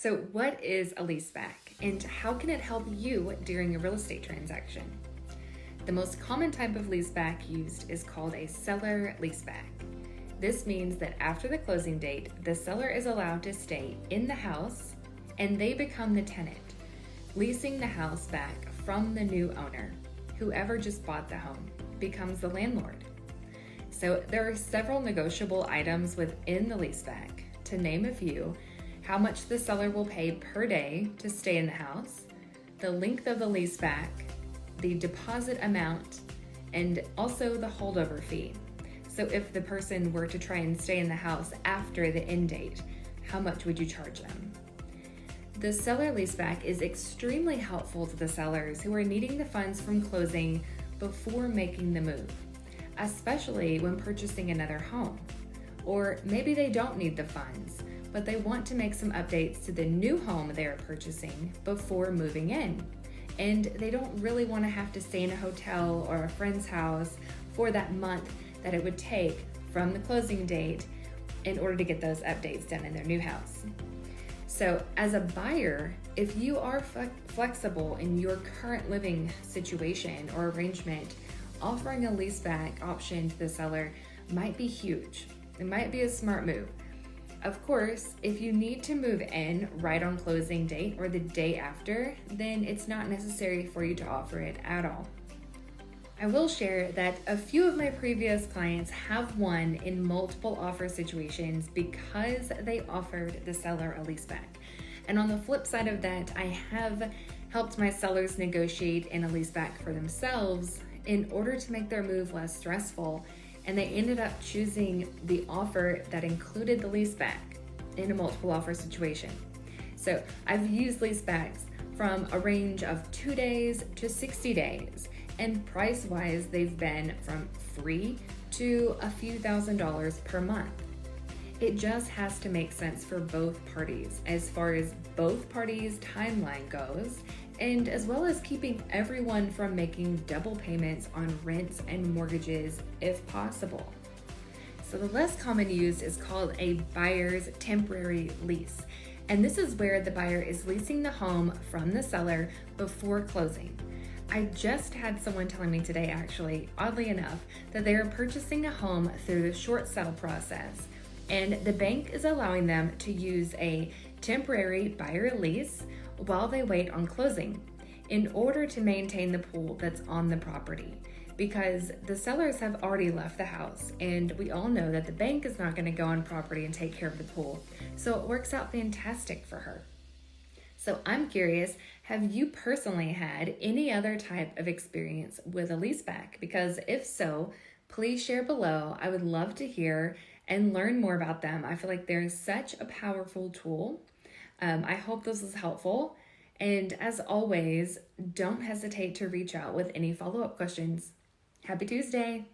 So, what is a leaseback and how can it help you during a real estate transaction? The most common type of leaseback used is called a seller leaseback. This means that after the closing date, the seller is allowed to stay in the house and they become the tenant, leasing the house back from the new owner. Whoever just bought the home becomes the landlord. So there are several negotiable items within the leaseback. To name a few, how much the seller will pay per day to stay in the house, the length of the leaseback, the deposit amount, and also the holdover fee. So if the person were to try and stay in the house after the end date, how much would you charge them? The seller leaseback is extremely helpful to the sellers who are needing the funds from closing before making the move, especially when purchasing another home. Or maybe they don't need the funds, but they want to make some updates to the new home they are purchasing before moving in. And they don't really want to have to stay in a hotel or a friend's house for that month that it would take from the closing date in order to get those updates done in their new house. So as a buyer, if you are flexible in your current living situation or arrangement, offering a leaseback option to the seller might be huge. It might be a smart move. Of course, if you need to move in right on closing date or the day after, then it's not necessary for you to offer it at all. I will share that a few of my previous clients have won in multiple offer situations because they offered the seller a leaseback. And on the flip side of that, I have helped my sellers negotiate in a leaseback for themselves in order to make their move less stressful, and they ended up choosing the offer that included the leaseback in a multiple offer situation. So I've used leasebacks from a range of 2 days to 60 days, and price-wise, they've been from free to a few $1,000s per month. It just has to make sense for both parties as far as both parties' timeline goes, and as well as keeping everyone from making double payments on rents and mortgages if possible. So the less common use is called a buyer's temporary lease. And this is where the buyer is leasing the home from the seller before closing. I just had someone telling me today, actually, oddly enough, that they are purchasing a home through the short sale process. And the bank is allowing them to use a temporary buyer lease while they wait on closing in order to maintain the pool that's on the property, because the sellers have already left the house and we all know that the bank is not going to go on property and take care of the pool. So it works out fantastic for her. So I'm curious, have you personally had any other type of experience with a leaseback? Because if so, please share below. I would love to hear and learn more about them. I feel like they're such a powerful tool. I hope this was helpful. And as always, don't hesitate to reach out with any follow-up questions. Happy Tuesday.